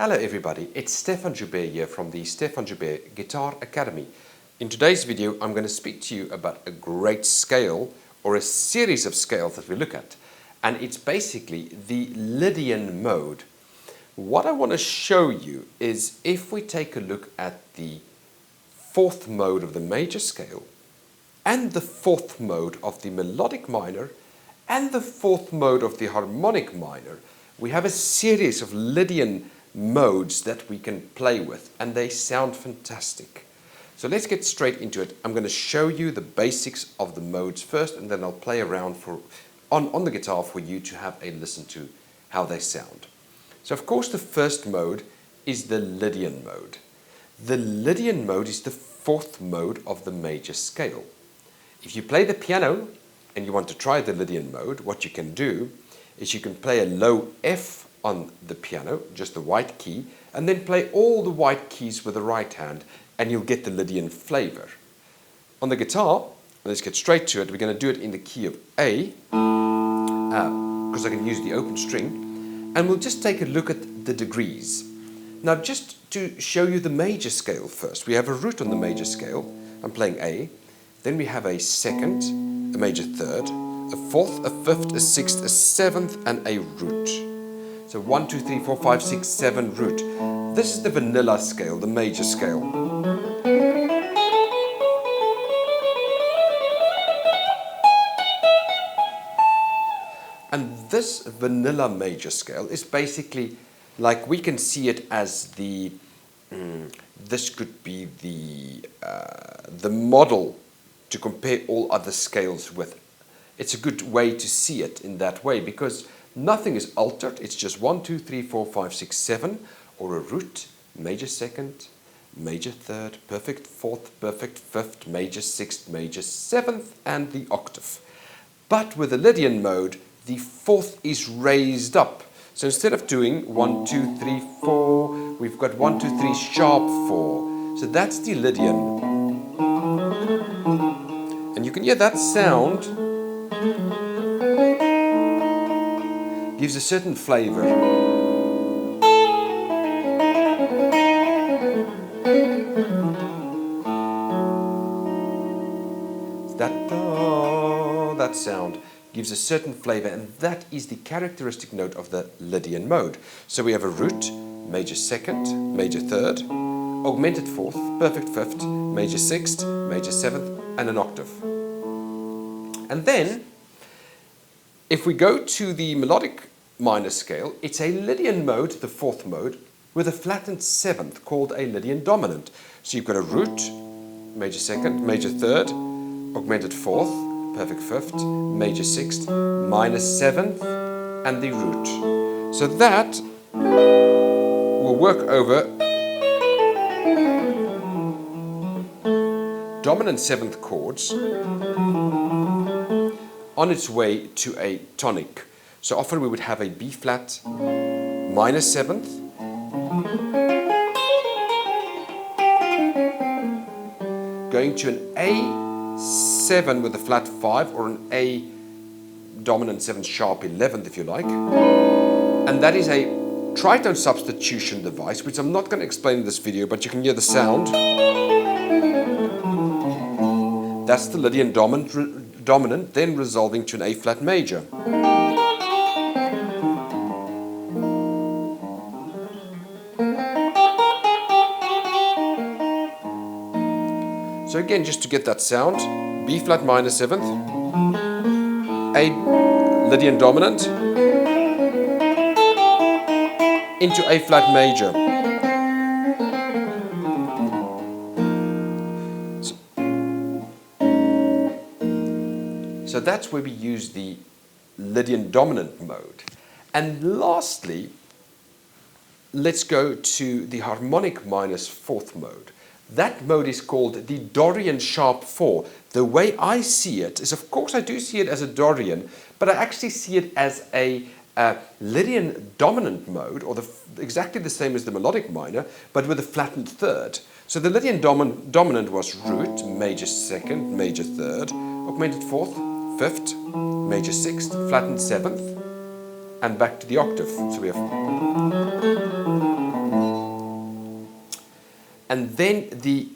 Hello everybody, it's Stefan Joubert here from the Stefan Joubert Guitar Academy. In today's video I'm going to speak to you about a great scale or a series of scales that we look at, and it's basically the Lydian Mode. What I want to show you is if we take a look at the fourth mode of the major scale and the fourth mode of the melodic minor and the fourth mode of the harmonic minor, we have a series of Lydian modes that we can play with, and they sound fantastic. So let's get straight into it. I'm going to show you the basics of the modes first, and then I'll play around on the guitar for you to have a listen to how they sound. So of course the first mode is the Lydian mode. The Lydian mode is the fourth mode of the major scale. If you play the piano and you want to try the Lydian mode, what you can do is you can play a low F on the piano, just the white key, and then play all the white keys with the right hand, and you'll get the Lydian flavor. On the guitar, let's get straight to it. We're going to do it in the key of A, because I can use the open string, and we'll just take a look at the degrees. Now, just to show you the major scale first, we have a root on the major scale. I'm playing A, then we have a second, a major third, a fourth, a fifth, a sixth, a seventh, and a root. So 1, 2, 3, 4, 5, 6, 7 root. This is the vanilla scale, the major scale. And this vanilla major scale is basically like we can see it as the, this could be the model to compare all other scales with. It's a good way to see it in that way because nothing is altered. It's just 1, 2, 3, 4, 5, 6, 7, or a root, major second, major third, perfect fourth, perfect fifth, major sixth, major seventh, and the octave. But with the Lydian mode, the fourth is raised up. So instead of doing 1, 2, 3, 4, we've got 1, 2, 3 sharp 4. So that's the Lydian. And you can hear that sound gives a certain flavor. That sound gives a certain flavor, and that is the characteristic note of the Lydian mode. So we have a root, major second, major third, augmented fourth, perfect fifth, major sixth, major seventh, and an octave. And then, if we go to the melodic minor scale, it's a Lydian mode, the fourth mode, with a flattened seventh called a Lydian Dominant. So you've got a root, major second, major third, augmented fourth, perfect fifth, major sixth, minor seventh, and the root. So that will work over dominant seventh chords on its way to a tonic. So often we would have a B flat, minor seventh, going to an A7 with a flat 5, or an A dominant 7 sharp 11th if you like. And that is a tritone substitution device, which I'm not going to explain in this video, but you can hear the sound. That's the Lydian dominant, then resolving to an A flat major. So again, just to get that sound, B flat minor seventh, A Lydian dominant, into A flat major. So that's where we use the Lydian Dominant mode. And lastly, let's go to the harmonic minus fourth mode. That mode is called the Dorian sharp 4. The way I see it is, of course, I do see it as a Dorian, but I actually see it as a Lydian Dominant mode, or exactly the same as the melodic minor, but with a flattened third. So the Lydian Dominant was root, major second, major third, augmented fourth, fifth, major sixth, flattened seventh, and back to the octave. So we have And then the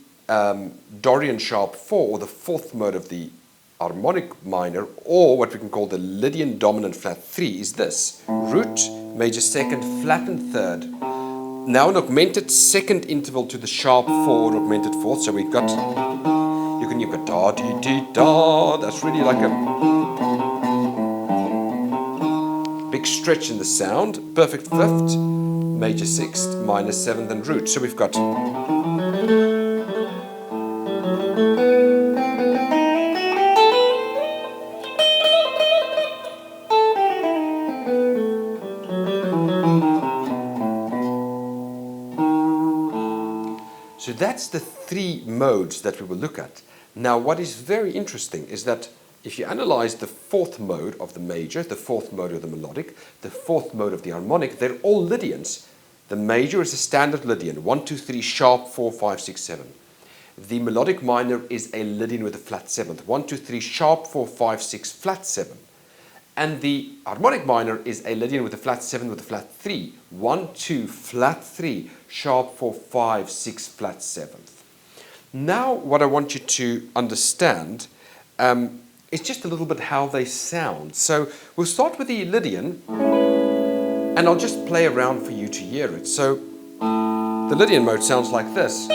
Dorian sharp 4, or the fourth mode of the harmonic minor, or what we can call the Lydian Dominant flat 3, is this: root, major second, flattened third. Now an augmented second interval to the sharp 4, augmented fourth. So we've got, you've got da dee dee da. That's really like a big stretch in the sound. Perfect fifth, major sixth, minor seventh, and root. So we've got. So that's the three modes that we will look at. Now, what is very interesting is that if you analyze the fourth mode of the major, the fourth mode of the melodic, the fourth mode of the harmonic, they're all Lydians. The major is a standard Lydian, 1, 2, 3, sharp, 4, 5, 6, 7. The melodic minor is a Lydian with a flat seventh, 1, 2, 3, sharp, 4, 5, 6, flat 7. And the harmonic minor is a Lydian with a flat 7 with a flat 3, 1, 2, flat 3, sharp 4, 5, 6, flat 7th. Now what I want you to understand is just a little bit how they sound. So we'll start with the Lydian, and I'll just play around for you to hear it. So the Lydian mode sounds like this.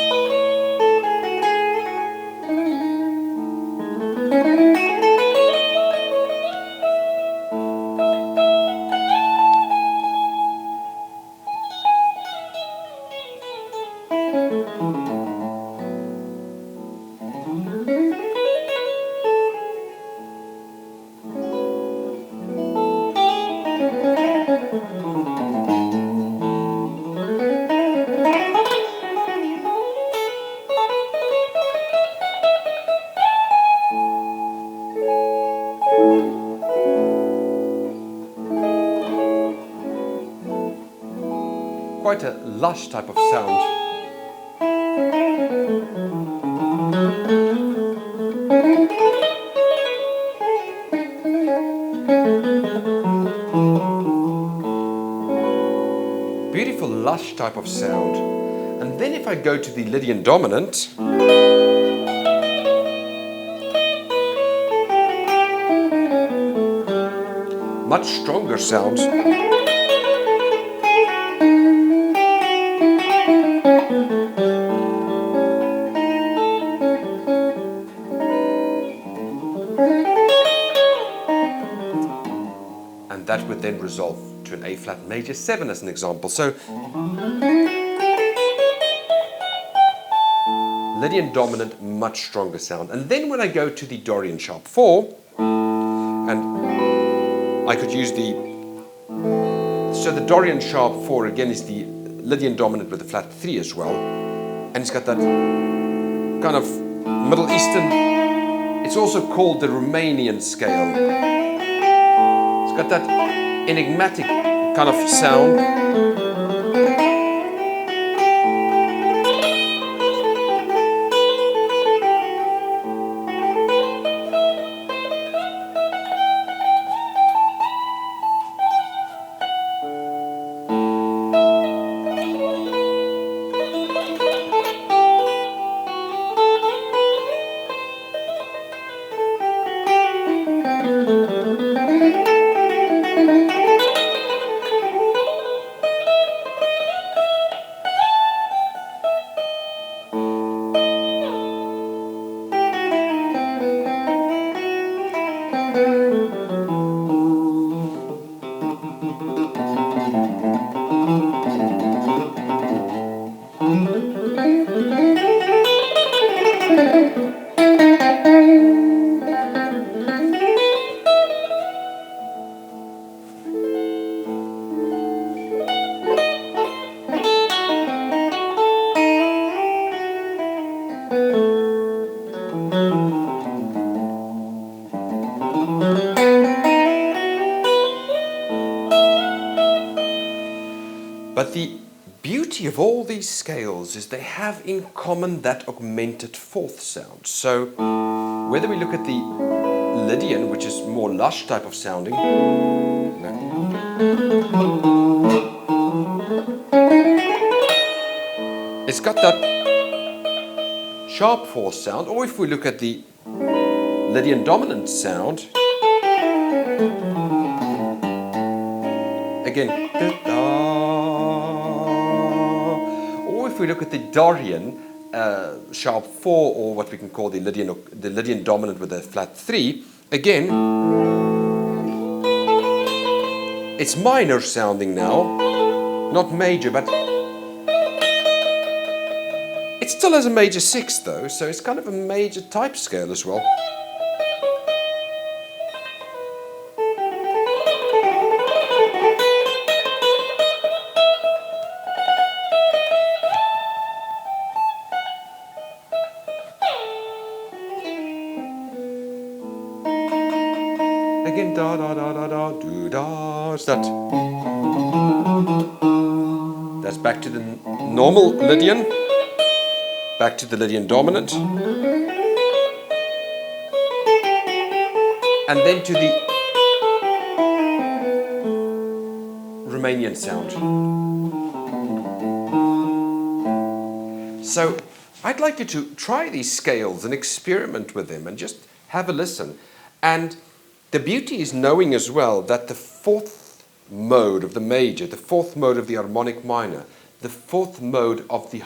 Quite a lush type of sound. Beautiful lush type of sound. And then if I go to the Lydian Dominant, much stronger sound. And that would then resolve to an A flat major 7 as an example. So Lydian Dominant, much stronger sound. And then when I go to the Dorian sharp 4, and I could use so the Dorian sharp 4 again is the Lydian Dominant with a flat 3 as well. And it's got that kind of Middle Eastern, it's also called the Romanian scale. It's got that enigmatic kind of sound. But the beauty of all these scales is they have in common that augmented fourth sound. So whether we look at the Lydian, which is more lush type of sounding, it's got that sharp 4 sound, or if we look at the Lydian Dominant sound, again, or if we look at the Dorian, sharp 4, or what we can call the Lydian Dominant with a flat 3, again, it's minor sounding now, not major, but it still has a major 6 though, so it's kind of a major type scale as well. Again, da da da da da, do da. It's that. That's back to the normal Lydian, back to the Lydian Dominant, and then to the Romanian sound. So I'd like you to try these scales and experiment with them and just have a listen. And the beauty is knowing as well that the 4th mode of the major, the 4th mode of the harmonic minor, the 4th mode of the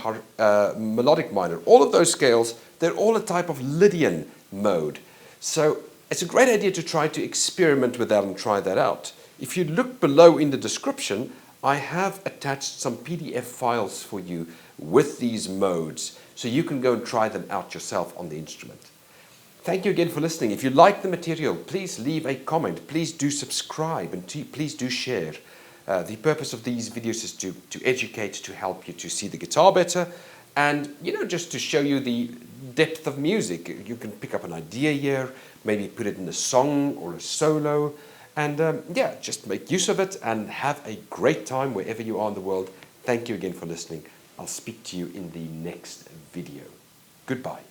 melodic minor, all of those scales, they're all a type of Lydian mode. So it's a great idea to try to experiment with that and try that out. If you look below in the description, I have attached some PDF files for you with these modes, so you can go and try them out yourself on the instrument. Thank you again for listening. If you like the material, please leave a comment. Please do subscribe and please do share. The purpose of these videos is to educate, to help you to see the guitar better, and just to show you the depth of music. You can pick up an idea here, maybe put it in a song or a solo, and yeah, just make use of it and have a great time wherever you are in the world. Thank you again for listening. I'll speak to you in the next video. Goodbye.